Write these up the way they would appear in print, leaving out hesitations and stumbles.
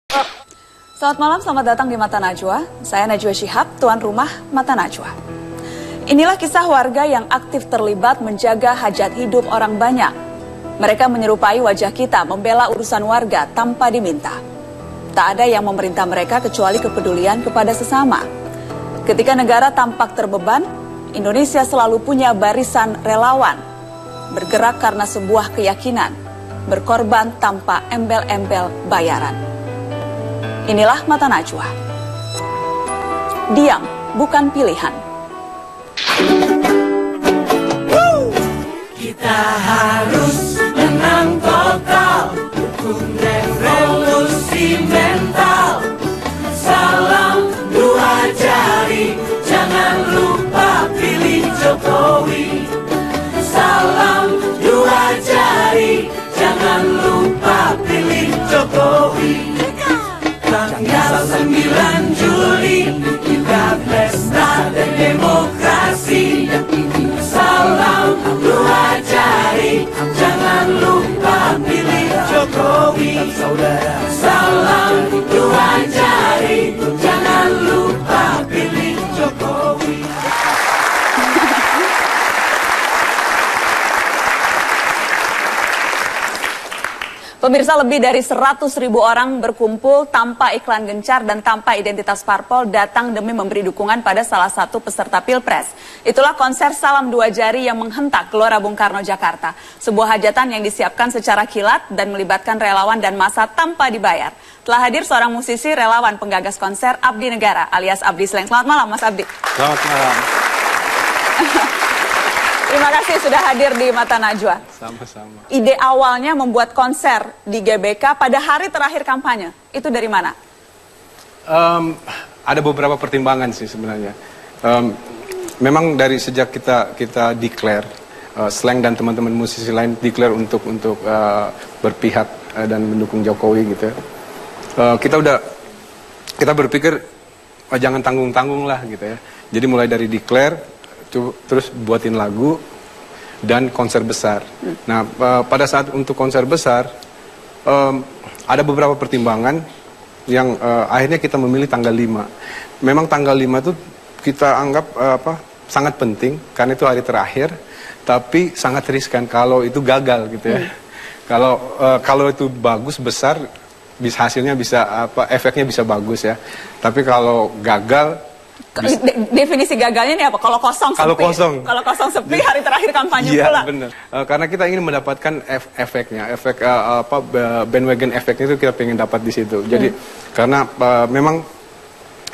Selamat malam, selamat datang di Mata Najwa. Saya Najwa Shihab, tuan rumah Mata Najwa. Inilah kisah warga yang aktif terlibat menjaga hajat hidup orang banyak. Mereka menyerupai wajah kita membela urusan warga tanpa diminta. Tak ada yang memerintah mereka kecuali kepedulian kepada sesama. Ketika negara tampak terbeban, Indonesia selalu punya barisan relawan. Bergerak karena sebuah keyakinan, berkorban tanpa embel-embel bayaran. Inilah Mata Najwa. Diam bukan pilihan. Kita harus menang total, dukung revolusi mental. Salam dua jari, jangan lupa pilih Jokowi. Salam dua jari, jangan lupa pilih Jokowi. Tanggal 9 Juli kita pesta dan demokrasi. Salam dua jari, jangan lupa pilih Jokowi. Salam dua jari, jangan lupa pilih Jokowi. Pemirsa, lebih dari 100.000 orang berkumpul tanpa iklan gencar dan tanpa identitas parpol datang demi memberi dukungan pada salah satu peserta Pilpres. Itulah konser Salam Dua Jari yang menghentak Gelora Bung Karno, Jakarta. Sebuah hajatan yang disiapkan secara kilat dan melibatkan relawan dan massa tanpa dibayar. Telah hadir seorang musisi relawan penggagas konser, Abdi Negara alias Abdi Sleng. Selamat malam, Mas Abdi. Selamat malam. Terima kasih sudah hadir di Mata Najwa. Sama-sama. Ide awalnya membuat konser di GBK pada hari terakhir kampanye, itu dari mana? Ada beberapa pertimbangan sih sebenarnya. Memang dari sejak kita declare, Sleng dan teman-teman musisi lain declare untuk berpihak dan mendukung Jokowi gitu. Kita berpikir jangan tanggung-tanggung lah gitu ya. Jadi mulai dari declare, terus buatin lagu dan konser besar. Nah, pada saat untuk konser besar ada beberapa pertimbangan yang akhirnya kita memilih tanggal 5. Memang tanggal 5 itu kita anggap sangat penting karena itu hari terakhir, tapi sangat riskan kalau itu gagal gitu ya. Kalau itu bagus besar, hasilnya bisa efeknya bisa bagus ya. Tapi kalau gagal, definisi gagalnya ini apa? Kalau kosong sepi. Kalau kosong sepi hari terakhir kampanye pula. Iya benar. Karena kita ingin mendapatkan efeknya, bandwagon efeknya itu kita pengen dapat di situ. Jadi karena memang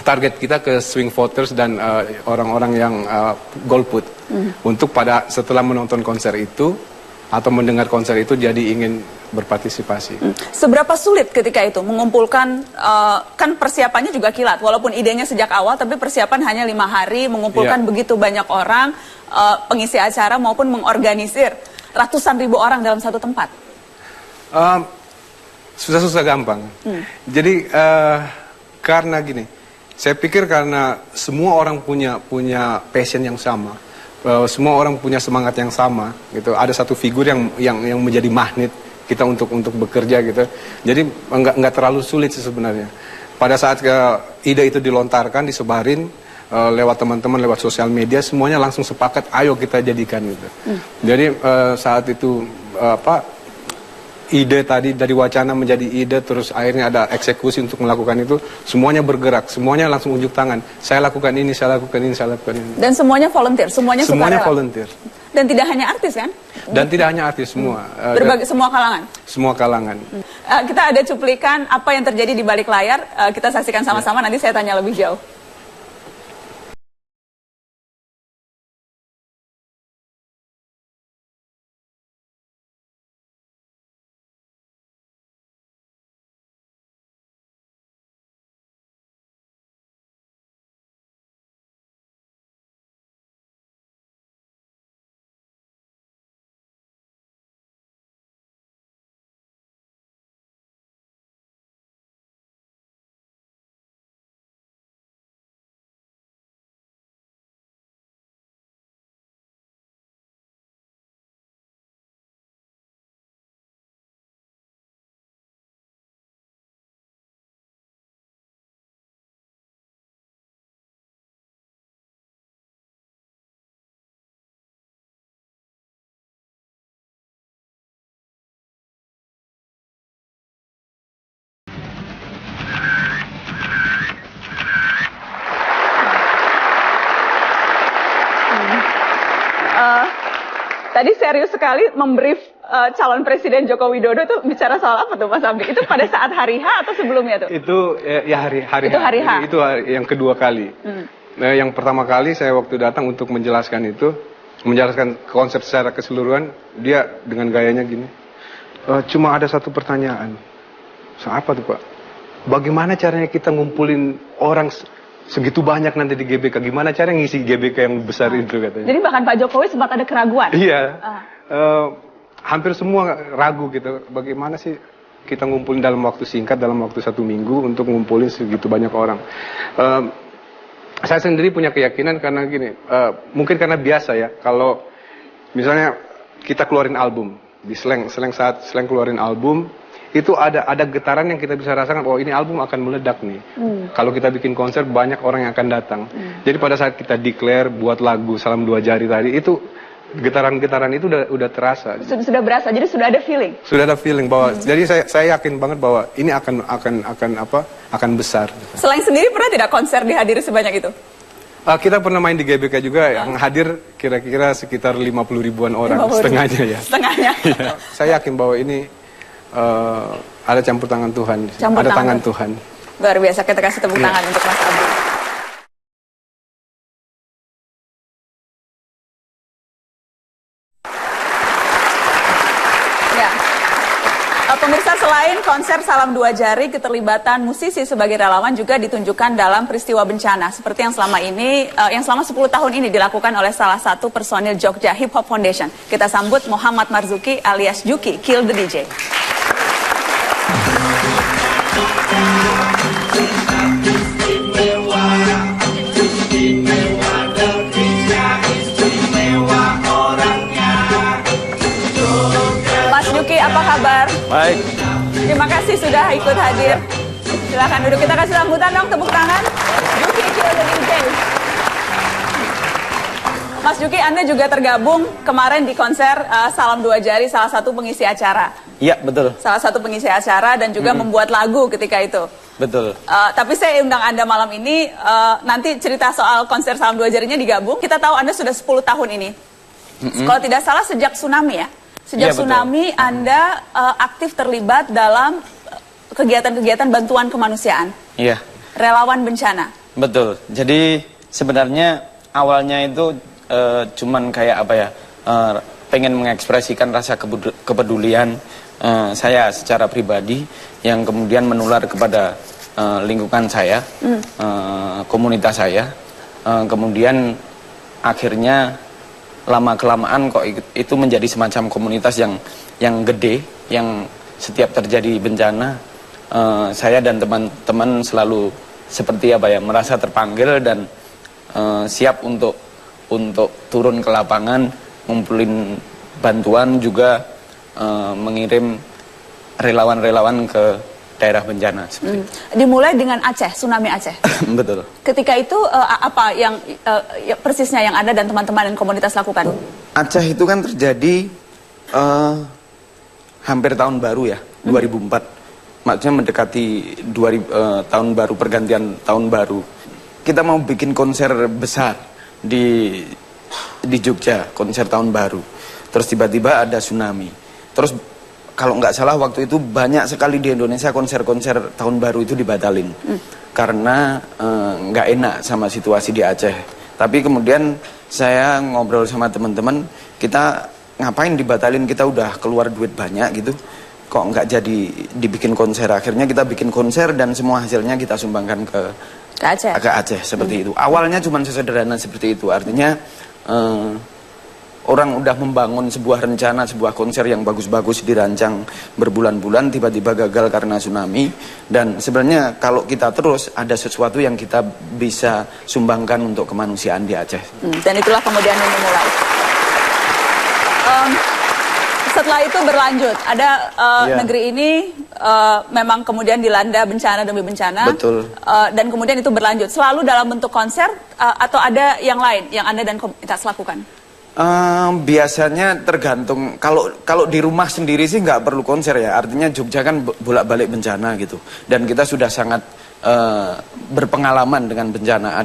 target kita ke swing voters dan orang-orang yang golput untuk pada setelah menonton konser itu atau mendengar konser itu jadi ingin berpartisipasi. Seberapa sulit ketika itu mengumpulkan, kan persiapannya juga kilat, walaupun idenya sejak awal, tapi persiapan hanya 5 hari, mengumpulkan begitu banyak orang, pengisi acara maupun mengorganisir ratusan ribu orang dalam satu tempat. Susah-susah gampang. Jadi karena gini, saya pikir karena semua orang punya passion yang sama. Semua orang punya semangat yang sama gitu. Ada satu figur yang menjadi magnet kita untuk bekerja gitu. Jadi nggak terlalu sulit sih sebenarnya. Pada saat ide itu dilontarkan, disebarin lewat teman-teman, lewat sosial media, semuanya langsung sepakat, ayo kita jadikan gitu. Jadi saat itu ide tadi dari wacana menjadi ide, terus akhirnya ada eksekusi untuk melakukan itu, semuanya bergerak, semuanya langsung unjuk tangan. Saya lakukan ini, saya lakukan ini, saya lakukan ini. Dan semuanya volunteer, semuanya volunteer. Dan tidak hanya artis kan? Dan tidak hanya artis, semua. Berbagai semua kalangan. Semua kalangan. Kita ada cuplikan apa yang terjadi di balik layar, kita saksikan sama-sama, nanti saya tanya lebih jauh. Tadi serius sekali membrief calon Presiden Joko Widodo tuh bicara soal apa tuh Mas Abdi? Itu pada saat hari H atau sebelumnya tuh? Itu ya hari Itu hari H. Itu yang kedua kali. Nah, yang pertama kali saya waktu datang untuk menjelaskan konsep secara keseluruhan, dia dengan gayanya gini. Cuma ada satu pertanyaan. Apa tuh Pak? Bagaimana caranya kita ngumpulin orang segitu banyak nanti di GBK? Gimana cara ngisi GBK yang besar itu katanya? Jadi bahkan Pak Jokowi sempat ada keraguan? Iya. Hampir semua ragu gitu. Bagaimana sih kita ngumpulin dalam waktu singkat, dalam waktu 1 minggu untuk ngumpulin segitu banyak orang. Saya sendiri punya keyakinan karena gini, mungkin karena biasa ya, kalau misalnya kita keluarin album, di saat slang keluarin album, itu ada getaran yang kita bisa rasakan, oh ini album akan meledak nih. Kalau kita bikin konser, banyak orang yang akan datang. Jadi pada saat kita declare, buat lagu Salam Dua Jari tadi, itu getaran-getaran itu udah terasa. Sudah berasa, jadi sudah ada feeling? Sudah ada feeling bahwa, jadi saya yakin banget bahwa ini akan besar. Selain sendiri pernah tidak konser dihadiri sebanyak itu? Kita pernah main di GBK juga, yang hadir kira-kira sekitar 50 ribuan orang, setengahnya ya. Setengahnya. Ya, saya yakin bahwa ini ada campur tangan Tuhan, ada tangan Tuhan. Luar biasa, kita kasih tepuk tangan untuk Mas Abdi. Pemirsa, selain konser Salam Dua Jari, keterlibatan musisi sebagai relawan juga ditunjukkan dalam peristiwa bencana seperti yang selama 10 tahun ini dilakukan oleh salah satu personil Jogja Hip Hop Foundation. Kita sambut Muhammad Marzuki alias Juki, Kill the DJ. Mas Juki, apa kabar? Baik. Terima kasih sudah ikut hadir. Silahkan duduk, kita kasih sambutan dong, tepuk tangan. Juki, Kill the DJ. Mas Juki, Anda juga tergabung kemarin di konser Salam Dua Jari, salah satu pengisi acara. Iya, betul. Salah satu pengisi acara dan juga membuat lagu ketika itu. Betul. Tapi saya undang Anda malam ini, nanti cerita soal konser Salam Dua Jarinya digabung. Kita tahu Anda sudah 10 tahun ini. Kalau tidak salah sejak tsunami ya? Sejak tsunami Anda aktif terlibat dalam kegiatan-kegiatan bantuan kemanusiaan. Iya. Relawan bencana. Betul. Jadi sebenarnya awalnya itu cuman kayak apa ya, pengen mengekspresikan rasa kepedulian saya secara pribadi yang kemudian menular kepada lingkungan saya, komunitas saya. Kemudian akhirnya lama-kelamaan kok itu menjadi semacam komunitas yang gede, yang setiap terjadi bencana saya dan teman-teman selalu seperti apa ya, merasa terpanggil dan siap untuk turun ke lapangan, ngumpulin bantuan, juga mengirim relawan-relawan ke daerah bencana. Dimulai dengan Aceh, tsunami Aceh. Betul. Ketika itu apa yang persisnya yang Anda dan teman-teman dan komunitas lakukan? Aceh itu kan terjadi hampir tahun baru ya, 2004. Maksudnya mendekati tahun baru, pergantian tahun baru. Kita mau bikin konser besar di Jogja, konser tahun baru. Terus tiba-tiba ada tsunami. Terus kalau nggak salah waktu itu banyak sekali di Indonesia konser-konser tahun baru itu dibatalin. Karena nggak enak sama situasi di Aceh. Tapi kemudian saya ngobrol sama teman-teman, kita ngapain dibatalin, kita udah keluar duit banyak gitu. Kok nggak jadi dibikin konser. Akhirnya kita bikin konser dan semua hasilnya kita sumbangkan ke Aceh seperti itu. Awalnya cuma sesederhana seperti itu. Artinya orang udah membangun sebuah rencana, sebuah konser yang bagus-bagus dirancang berbulan-bulan, tiba-tiba gagal karena tsunami. Dan sebenarnya kalau kita terus, ada sesuatu yang kita bisa sumbangkan untuk kemanusiaan di Aceh. Dan itulah kemudian memulai. Setelah itu berlanjut, ada negeri ini memang kemudian dilanda bencana demi bencana. Betul. Dan kemudian itu berlanjut. Selalu dalam bentuk konser atau ada yang lain yang Anda dan komunitas lakukan? Biasanya tergantung. Kalau di rumah sendiri sih nggak perlu konser ya. Artinya Jogja kan bolak-balik bencana gitu. Dan kita sudah sangat berpengalaman dengan bencana.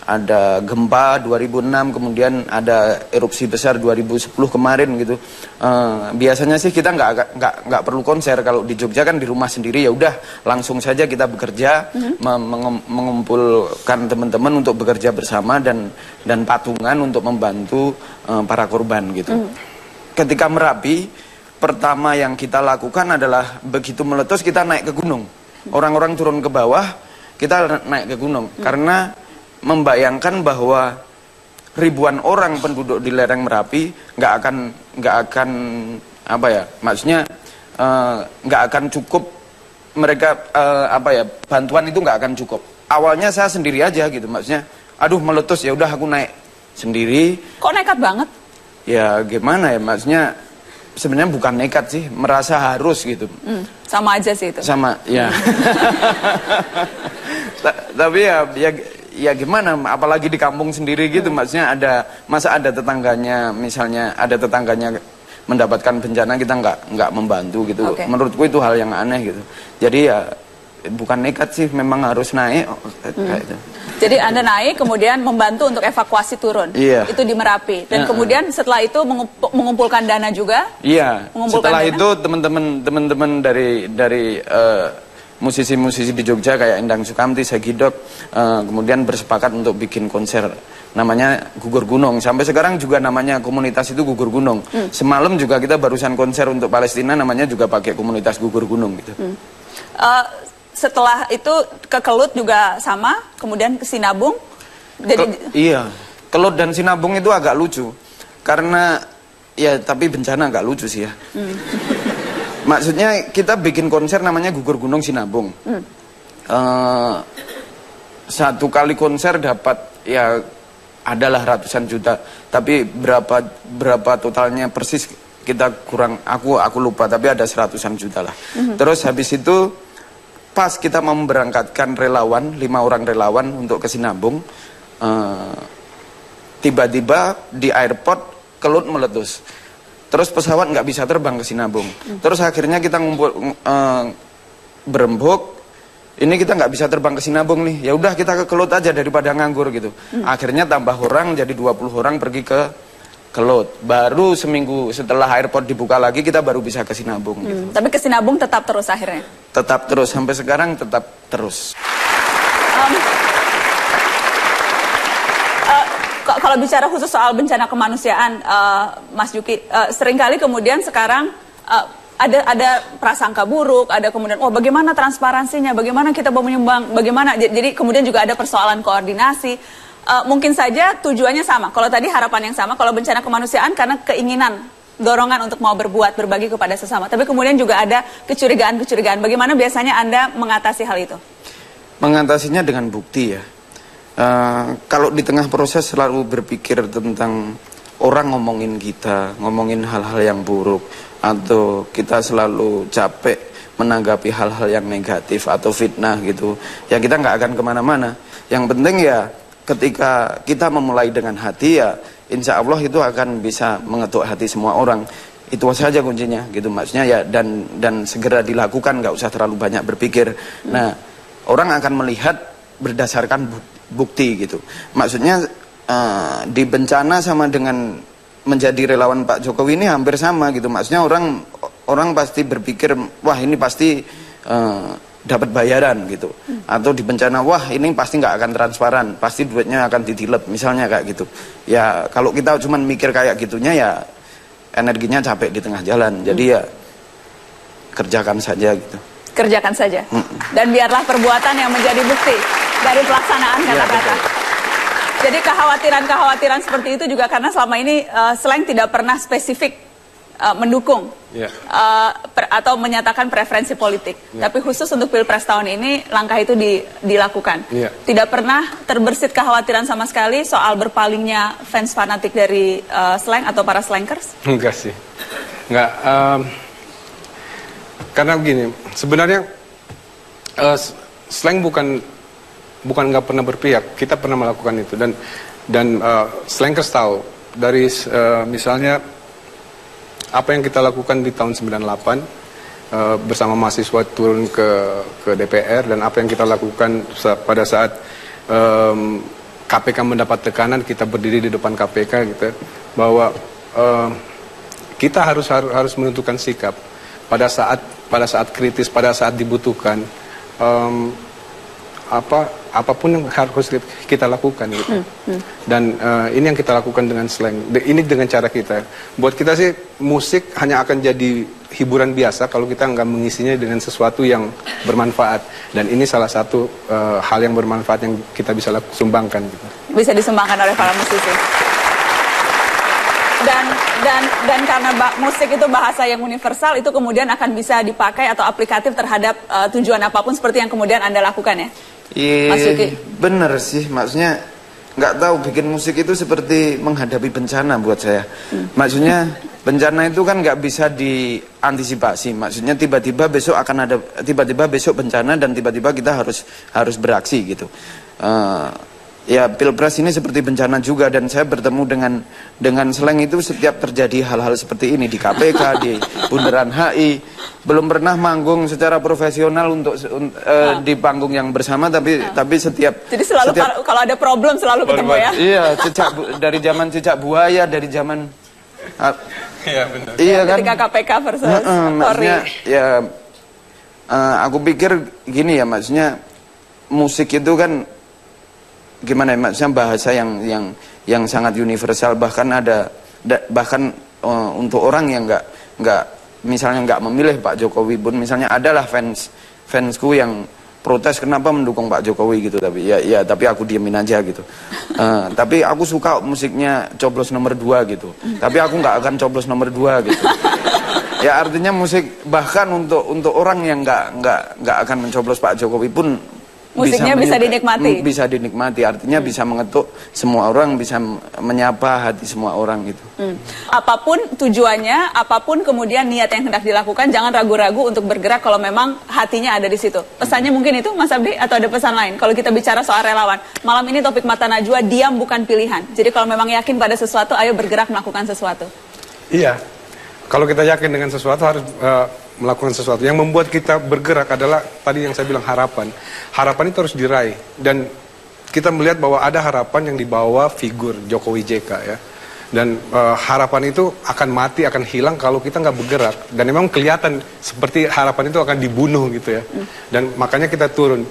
ada gempa 2006, kemudian ada erupsi besar 2010 kemarin gitu. Biasanya sih kita nggak perlu konser. Kalau di Jogja kan di rumah sendiri ya udah langsung saja kita bekerja, mengumpulkan teman-teman untuk bekerja bersama dan patungan untuk membantu para korban gitu. Ketika Merapi, pertama yang kita lakukan adalah begitu meletus kita naik ke gunung. Orang-orang turun ke bawah, kita naik ke gunung karena membayangkan bahwa ribuan orang penduduk di lereng Merapi nggak akan apa ya, maksudnya nggak akan cukup mereka bantuan itu nggak akan cukup. Awalnya saya sendiri aja gitu, maksudnya aduh meletus ya udah aku naik sendiri. Kok nekat banget? Ya gimana ya, maksudnya sebenarnya bukan nekat sih, merasa harus gitu. Sama aja sih itu. Sama ya. Tapi ya gimana, apalagi di kampung sendiri gitu, maksudnya masa ada tetangganya, misalnya ada tetangganya mendapatkan bencana kita nggak membantu gitu. Menurutku itu hal yang aneh gitu. Jadi ya bukan nekat sih, memang harus naik kayak itu. Jadi Anda naik kemudian membantu untuk evakuasi turun. Iya. Itu di Merapi. Dan kemudian setelah itu mengumpulkan dana juga. Iya. Setelah dana. itu teman-teman dari musisi-musisi di Jogja kayak Endang Sukamti, Segidok, kemudian bersepakat untuk bikin konser namanya Gugur Gunung. Sampai sekarang juga namanya komunitas itu Gugur Gunung. Semalam juga kita barusan konser untuk Palestina, namanya juga pakai komunitas Gugur Gunung gitu. Setelah itu ke Kelut juga sama, kemudian ke Sinabung. Jadi iya, Kelut dan Sinabung itu agak lucu. Karena ya tapi bencana agak lucu sih ya. Maksudnya kita bikin konser namanya Gugur Gunung Sinabung. Satu kali konser dapat ya adalah ratusan juta. Tapi berapa totalnya persis kita kurang, aku lupa, tapi ada seratusan juta lah. Terus habis itu pas kita mau memberangkatkan relawan, 5 orang relawan untuk ke Sinabung, tiba-tiba di airport Kelut meletus. Terus pesawat nggak bisa terbang ke Sinabung. Terus akhirnya kita berembuk, ini kita nggak bisa terbang ke Sinabung nih. Ya udah kita ke Kelut aja daripada nganggur gitu. Akhirnya tambah orang, jadi 20 orang pergi ke Kelut. Baru seminggu setelah airport dibuka lagi kita baru bisa ke Sinabung gitu. Tapi ke Sinabung tetap terus akhirnya? Tetap terus, sampai sekarang tetap terus. Kalau bicara khusus soal bencana kemanusiaan, Mas Juki, seringkali kemudian sekarang ada prasangka buruk, ada kemudian, bagaimana transparansinya, bagaimana kita mau menyumbang, bagaimana, jadi kemudian juga ada persoalan koordinasi. Mungkin saja tujuannya sama, kalau tadi harapan yang sama, kalau bencana kemanusiaan karena keinginan, dorongan untuk mau berbuat, berbagi kepada sesama. Tapi kemudian juga ada kecurigaan-kecurigaan. Bagaimana biasanya Anda mengatasi hal itu? Mengatasinya dengan bukti ya. Kalau di tengah proses selalu berpikir tentang orang ngomongin kita, ngomongin hal-hal yang buruk, atau kita selalu capek menanggapi hal-hal yang negatif atau fitnah gitu, ya kita nggak akan kemana-mana. Yang penting ya ketika kita memulai dengan hati, ya insya Allah itu akan bisa mengetuk hati semua orang. Itu saja kuncinya gitu, maksudnya ya, dan segera dilakukan, nggak usah terlalu banyak berpikir. Nah, orang akan melihat berdasarkan bukti gitu. Maksudnya di bencana sama dengan menjadi relawan Pak Jokowi ini hampir sama gitu. Maksudnya orang pasti berpikir, wah ini pasti dapat bayaran gitu. Atau di bencana, wah ini pasti nggak akan transparan, pasti duitnya akan ditilep, misalnya kayak gitu. Ya kalau kita cuma mikir kayak gitunya ya energinya capek di tengah jalan. Jadi ya kerjakan saja gitu. Kerjakan saja. Dan biarlah perbuatan yang menjadi bukti dari pelaksanaan kata-kata. Jadi kekhawatiran-kekhawatiran seperti itu juga karena selama ini Slang tidak pernah spesifik mendukung atau menyatakan preferensi politik. Tapi khusus untuk Pilpres tahun ini langkah itu dilakukan. Tidak pernah terbersit kekhawatiran sama sekali soal berpalingnya fans fanatik dari Slang atau para Slankers? Enggak sih. Enggak. Karena begini, sebenarnya Slang bukan nggak pernah berpihak, kita pernah melakukan itu, dan Slankers tahu dari misalnya apa yang kita lakukan di tahun 98 bersama mahasiswa turun ke DPR, dan apa yang kita lakukan pada saat KPK mendapat tekanan, kita berdiri di depan KPK gitu, bahwa kita harus menentukan sikap pada saat kritis, pada saat dibutuhkan. Apapun yang harus kita lakukan gitu. Dan ini yang kita lakukan dengan slang. Ini dengan cara kita. Buat kita sih musik hanya akan jadi hiburan biasa kalau kita nggak mengisinya dengan sesuatu yang bermanfaat. Dan ini salah satu hal yang bermanfaat yang kita bisa sumbangkan gitu. Bisa disumbangkan oleh para musisi. Dan karena musik itu bahasa yang universal, itu kemudian akan bisa dipakai atau aplikatif terhadap tujuan apapun seperti yang kemudian Anda lakukan ya? Iya, Mas Yuki? bener sih, maksudnya nggak tahu bikin musik itu seperti menghadapi bencana buat saya. Maksudnya bencana itu kan nggak bisa diantisipasi. Maksudnya tiba-tiba besok akan ada, tiba-tiba besok bencana dan tiba-tiba kita harus beraksi gitu. Ya Pilpres ini seperti bencana juga, dan saya bertemu dengan slang itu setiap terjadi hal-hal seperti ini di KPK, di Bundaran HI. Belum pernah manggung secara profesional untuk di panggung yang bersama, tapi setiap jadi selalu kalau ada problem selalu ketemu ya. Iya, dari zaman cicak buaya, dari zaman Iya benar. iya kan. Ketika KPK versus maksudnya ya aku pikir gini ya, maksudnya musik itu kan gimana ya, maksudnya bahasa yang sangat universal, bahkan bahkan untuk orang yang nggak misalnya nggak memilih Pak Jokowi pun, misalnya adalah fansku yang protes kenapa mendukung Pak Jokowi gitu, tapi ya tapi aku diemin aja gitu. Tapi aku suka musiknya coblos nomor 2 gitu, tapi aku nggak akan coblos nomor 2 gitu. Ya artinya musik bahkan untuk orang yang nggak akan mencoblos Pak Jokowi pun musiknya bisa dinikmati. Bisa dinikmati, artinya bisa mengetuk semua orang, bisa menyapa hati semua orang gitu. Apapun tujuannya, apapun kemudian niat yang hendak dilakukan, jangan ragu-ragu untuk bergerak kalau memang hatinya ada di situ. Pesannya mungkin itu, Mas Abdi, atau ada pesan lain? Kalau kita bicara soal relawan, malam ini topik Mata Najwa, diam bukan pilihan. Jadi kalau memang yakin pada sesuatu, ayo bergerak melakukan sesuatu. Iya, kalau kita yakin dengan sesuatu harus melakukan sesuatu. Yang membuat kita bergerak adalah tadi yang saya bilang harapan. Harapan itu harus diraih. Dan kita melihat bahwa ada harapan yang dibawa figur Jokowi JK ya. Dan harapan itu akan mati, akan hilang kalau kita nggak bergerak. Dan memang kelihatan seperti harapan itu akan dibunuh gitu ya. Dan makanya kita turun.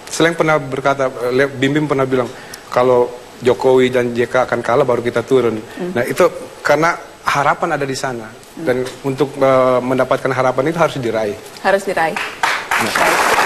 Slang pernah berkata, Bim Bim pernah bilang, kalau Jokowi dan JK akan kalah baru kita turun. Nah itu karena harapan ada di sana. Dan untuk mendapatkan harapan itu harus diraih. Harus diraih. Nah.